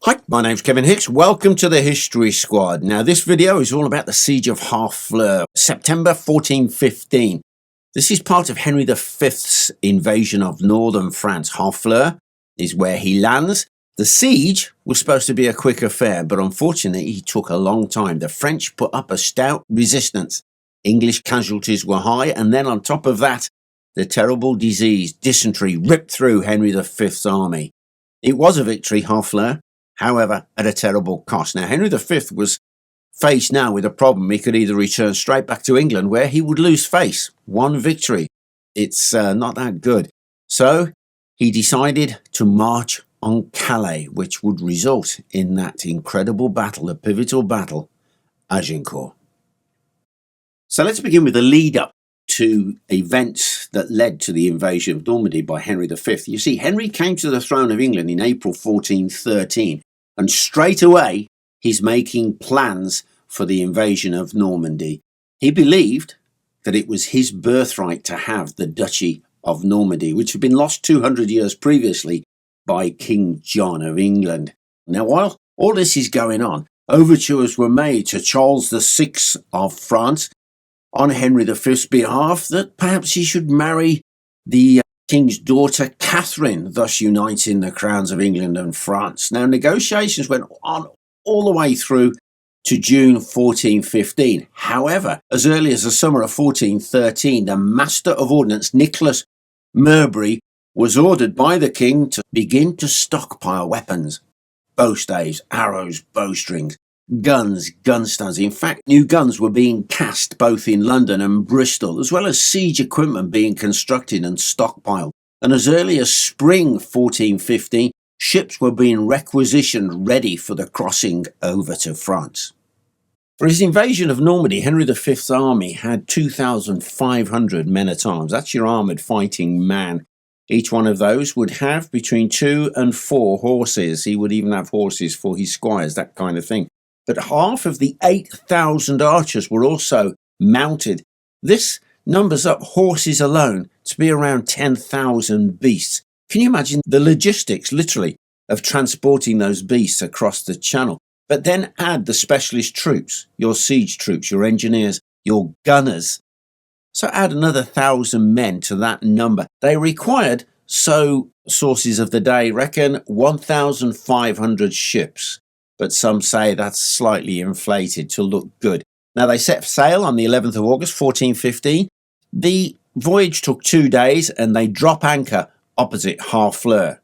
Hi, my name's Kevin Hicks. Welcome to the History Squad. Now, this video is all about the Siege of Harfleur, September 1415. This is part of Henry V's invasion of northern France. Harfleur is where he lands. The siege was supposed to be a quick affair, but unfortunately, it took a long time. The French put up a stout resistance. English casualties were high, and then on top of that, the terrible disease, dysentery, ripped through Henry V's army. It was a victory, Harfleur. However, at a terrible cost. Now, Henry V was faced now with a problem. He could either return straight back to England, where he would lose face. One victory. It's not that good. So he decided to march on Calais, which would result in that incredible battle, the pivotal battle, Agincourt. So let's begin with the lead-up to events that led to the invasion of Normandy by Henry V. You see, Henry came to the throne of England in April 1413, and straight away he's making plans for the invasion of Normandy. He believed that it was his birthright to have the Duchy of Normandy, which had been lost 200 years previously by King John of England. Now, while all this is going on, overtures were made to Charles VI of France on Henry V's behalf that perhaps he should marry the king's daughter Catherine, thus uniting the crowns of England and France. Now, negotiations went on all the way through to June 1415. However, as early as the summer of 1413, the Master of Ordnance, Nicholas Murbury, was ordered by the king to begin to stockpile weapons, bowstaves, arrows, bowstrings, guns, gunstons. In fact, new guns were being cast both in London and Bristol, as well as siege equipment being constructed and stockpiled. And as early as spring 1415, ships were being requisitioned ready for the crossing over to France. For his invasion of Normandy, Henry V's army had 2,500 men-at-arms. That's your armoured fighting man. Each one of those would have between 2 and 4 horses. He would even have horses for his squires, that kind of thing. But half of the 8,000 archers were also mounted. This numbers up horses alone to be around 10,000 beasts. Can you imagine the logistics, literally, of transporting those beasts across the channel? But then add the specialist troops, your siege troops, your engineers, your gunners. So add another 1,000 men to that number. They required, so sources of the day reckon, 1,500 ships. But some say that's slightly inflated to look good. Now, they set sail on the 11th of August, 1415. The voyage took 2 days, and they drop anchor opposite Harfleur.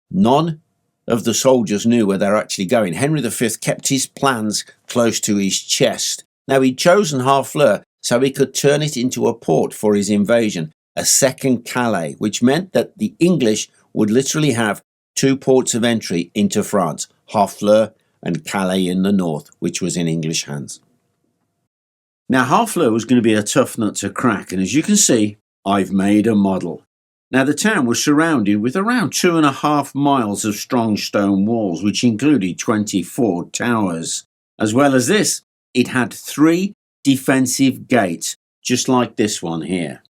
None of the soldiers knew where they're actually going. Henry V kept his plans close to his chest. Now, he'd chosen Harfleur so he could turn it into a port for his invasion, a second Calais, which meant that the English would literally have 2 ports of entry into France, Harfleur and Calais in the north, which was in English hands. Now, Harfleur was going to be a tough nut to crack, and as you can see, I've made a model. Now, the town was surrounded with around 2.5 miles of strong stone walls, which included 24 towers. As well as this, it had 3 defensive gates, just like this one here.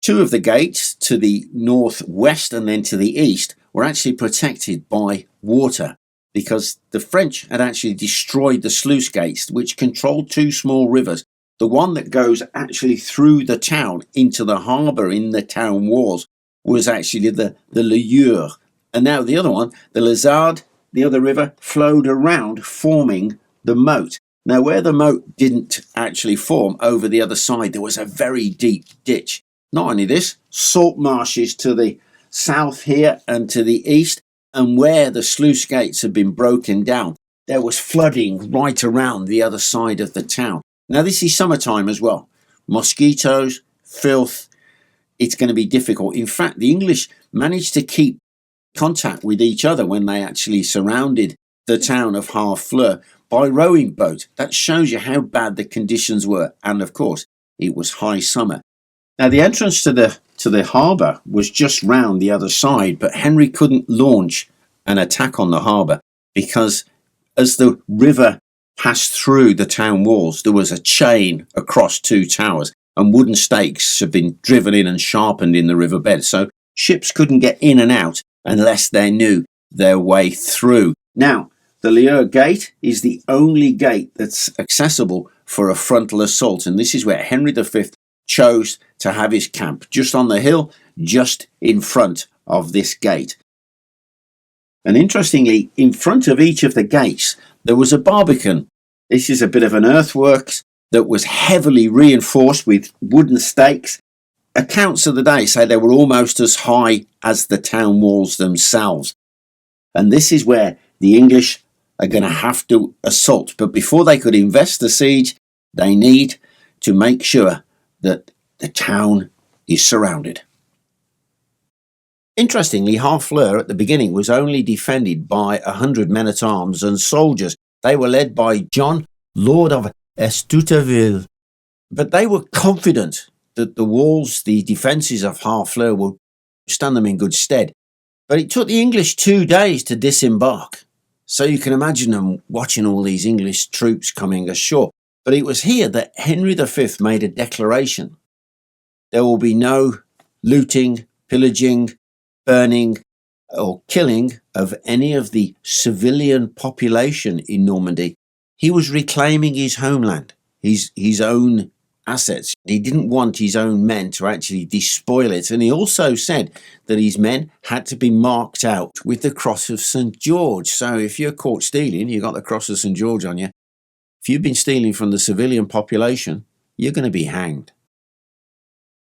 2 of the gates to the northwest and then to the east were actually protected by water because the French had actually destroyed the sluice gates, which controlled 2 small rivers. The one that goes actually through the town into the harbour in the town walls was actually the Lure. And now the other one, the Lizard, the other river, flowed around, forming the moat. Now, where the moat didn't actually form over the other side, there was a very deep ditch. Not only this, salt marshes to the south here and to the east, and where the sluice gates had been broken down, there was flooding right around the other side of the town. Now, this is summertime as well. Mosquitoes, filth, it's going to be difficult. In fact, the English managed to keep contact with each other when they actually surrounded the town of Harfleur by rowing boat. That shows you how bad the conditions were. And of course, it was high summer. Now, the entrance to the harbour was just round the other side, but Henry couldn't launch an attack on the harbour because as the river passed through the town walls, there was a chain across 2 towers, and wooden stakes had been driven in and sharpened in the riverbed. So ships couldn't get in and out unless they knew their way through. Now, the Lieur Gate is the only gate that's accessible for a frontal assault, and this is where Henry V chose to have his camp, just on the hill, just in front of this gate. And interestingly, in front of each of the gates, there was a barbican. This is a bit of an earthworks that was heavily reinforced with wooden stakes. Accounts of the day say they were almost as high as the town walls themselves. And this is where the English are going to have to assault. But before they could invest the siege, they need to make sure that the town is surrounded. Interestingly, Harfleur at the beginning was only defended by 100 men-at-arms and soldiers. They were led by John, Lord of Estouteville. But they were confident that the walls, the defences of Harfleur would stand them in good stead. But it took the English 2 days to disembark. So you can imagine them watching all these English troops coming ashore. But it was here that Henry V made a declaration. There will be no looting, pillaging, burning or killing of any of the civilian population in Normandy. He was reclaiming his homeland, his own assets. He didn't want his own men to actually despoil it. And he also said that his men had to be marked out with the cross of St. George. So if you're caught stealing, you've got the cross of St. George on you. If you've been stealing from the civilian population, you're going to be hanged.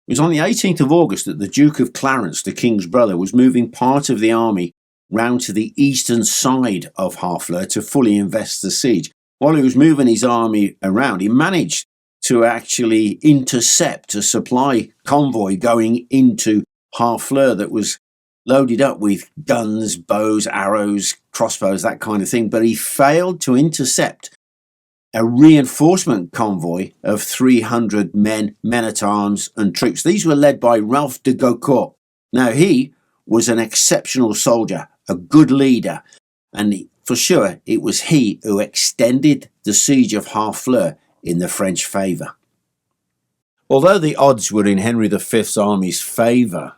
It was on the 18th of August that the Duke of Clarence, the king's brother, was moving part of the army round to the eastern side of Harfleur to fully invest the siege. While he was moving his army around, he managed to actually intercept a supply convoy going into Harfleur that was loaded up with guns, bows, arrows, crossbows, that kind of thing. But he failed to intercept a reinforcement convoy of 300 men-at-arms and troops. These were led by Ralph de Gaucourt. Now, he was an exceptional soldier, a good leader, and for sure it was he who extended the siege of Harfleur in the French favour. Although the odds were in Henry V's army's favour,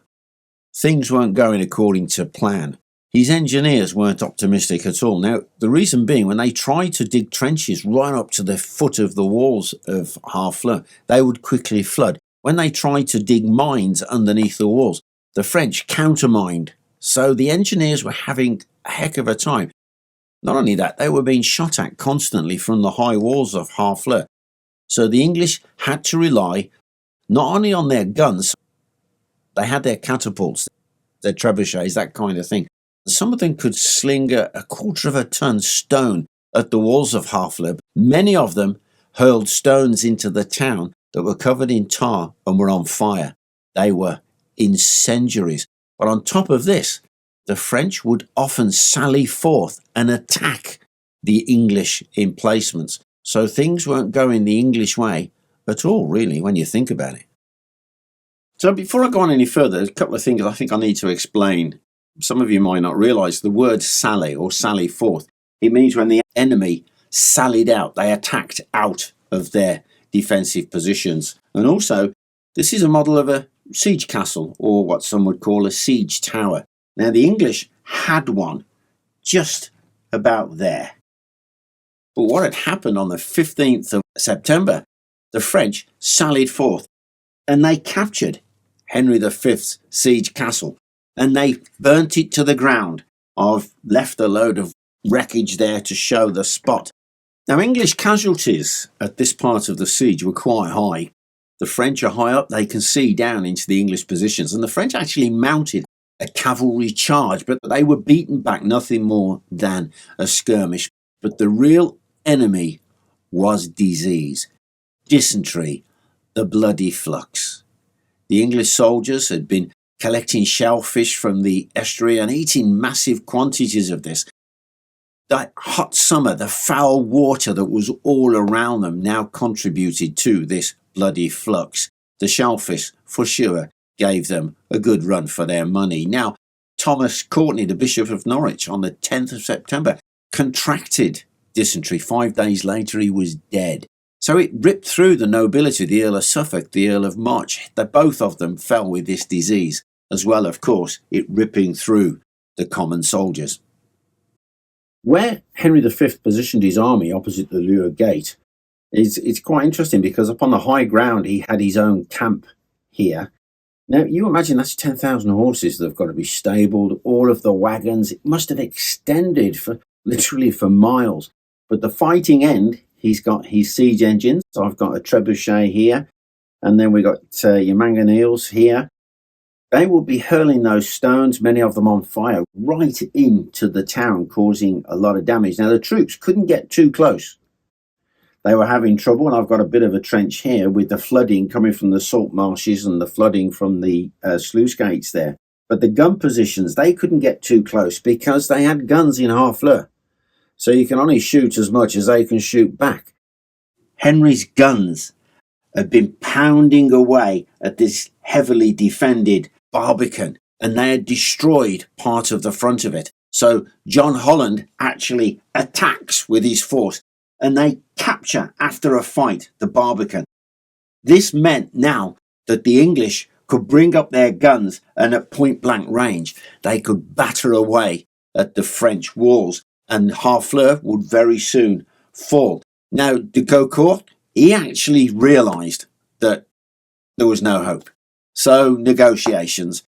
things weren't going according to plan. His engineers weren't optimistic at all. Now, the reason being, when they tried to dig trenches right up to the foot of the walls of Harfleur, they would quickly flood. When they tried to dig mines underneath the walls, the French countermined. So the engineers were having a heck of a time. Not only that, they were being shot at constantly from the high walls of Harfleur. So the English had to rely not only on their guns, they had their catapults, their trebuchets, that kind of thing. Some of them could sling a quarter of a ton stone at the walls of Harfleur. Many of them hurled stones into the town that were covered in tar and were on fire. They were incendiaries. But on top of this, the French would often sally forth and attack the English emplacements. So things weren't going the English way at all, really, when you think about it. So before I go on any further, there's a couple of things I think I need to explain. Some of you might not realise the word sally or sally forth. It means when the enemy sallied out, they attacked out of their defensive positions. And also, this is a model of a siege castle, or what some would call a siege tower. Now, the English had one just about there. But what had happened on the 15th of September, the French sallied forth and they captured Henry V's siege castle. And they burnt it to the ground. I've left a load of wreckage there to show the spot. Now, English casualties at this part of the siege were quite high. The French are high up, they can see down into the English positions. And the French actually mounted a cavalry charge, but they were beaten back, nothing more than a skirmish. But the real enemy was disease, dysentery, the bloody flux. The English soldiers had been collecting shellfish from the estuary and eating massive quantities of this. That hot summer, the foul water that was all around them now contributed to this bloody flux. The shellfish, for sure, gave them a good run for their money. Now, Thomas Courtenay, the Bishop of Norwich, on the 10th of September, contracted dysentery. 5 days later, he was dead. So it ripped through the nobility, the Earl of Suffolk, the Earl of March. Both of them fell with this disease, as well, of course, it ripping through the common soldiers. Where Henry V positioned his army opposite the Lure Gate it's quite interesting, because up on the high ground he had his own camp here. Now, you imagine that's 10,000 horses that have got to be stabled, all of the wagons. It must have extended for literally for miles. But the fighting end, he's got his siege engines. So I've got a trebuchet here, and then we got your mangonels here. They will be hurling those stones, many of them on fire, right into the town, causing a lot of damage. Now, the troops couldn't get too close. They were having trouble, and I've got a bit of a trench here with the flooding coming from the salt marshes and the flooding from the sluice gates there. But the gun positions, they couldn't get too close because they had guns in Harfleur. So you can only shoot as much as they can shoot back. Henry's guns had been pounding away at this heavily defended Barbican, and they had destroyed part of the front of it. So John Holland actually attacks with his force, and they capture, after a fight, the Barbican. This meant now that the English could bring up their guns, and at point blank range they could batter away at the French walls, and Harfleur would very soon fall. Now, de Gaucourt, he actually realised that there was no hope. So negotiations.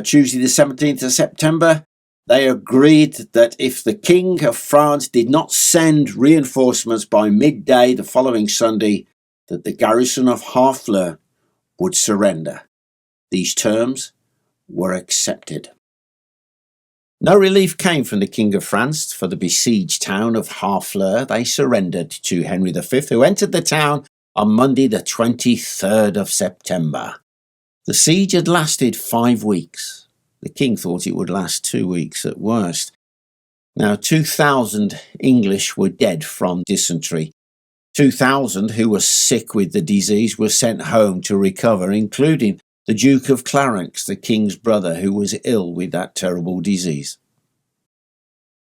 Tuesday the 17th of September, they agreed that if the King of France did not send reinforcements by midday the following Sunday, that the garrison of Harfleur would surrender. These terms were accepted. No relief came from the King of France for the besieged town of Harfleur. They surrendered to Henry V, who entered the town on Monday the 23rd of September. The siege had lasted 5 weeks. The king thought it would last 2 weeks at worst. Now, 2,000 English were dead from dysentery. 2,000 who were sick with the disease were sent home to recover, including the Duke of Clarence, the king's brother, who was ill with that terrible disease.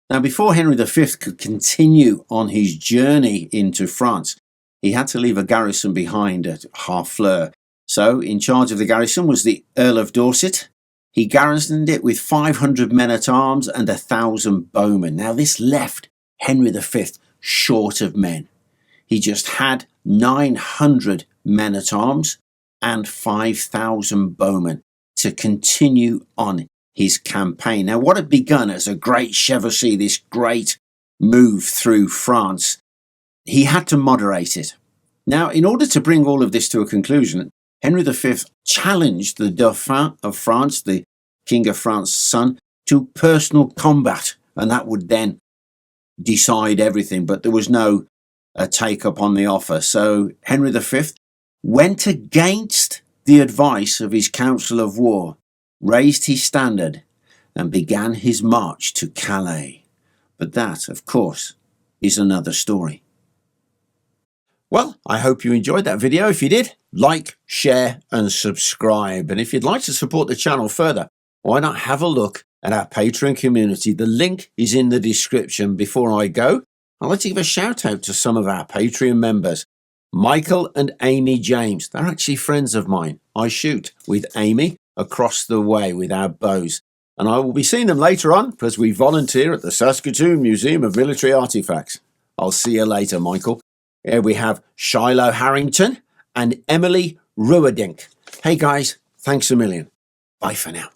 Now, before Henry V could continue on his journey into France, he had to leave a garrison behind at Harfleur. So, in charge of the garrison was the Earl of Dorset. He garrisoned it with 500 men-at-arms and 1,000 bowmen. Now, this left Henry V short of men. He just had 900 men-at-arms and 5,000 bowmen to continue on his campaign. Now, what had begun as a great chevauchée, this great move through France, he had to moderate it. Now, in order to bring all of this to a conclusion, Henry V challenged the Dauphin of France, the King of France's son, to personal combat, and that would then decide everything. But there was no take up on the offer. So Henry V went against the advice of his council of war, raised his standard, and began his march to Calais. But that, of course, is another story. Well, I hope you enjoyed that video. If you did, like, share and subscribe. And if you'd like to support the channel further, why not have a look at our Patreon community? The link is in the description. Before I go, I'd like to give a shout out to some of our Patreon members. Michael and Amy James. They're actually friends of mine. I shoot with Amy across the way with our bows. And I will be seeing them later on as we volunteer at the Saskatoon Museum of Military Artifacts. I'll see you later, Michael. Here we have Shiloh Harrington and Emily Ruadink. Hey guys, thanks a million. Bye for now.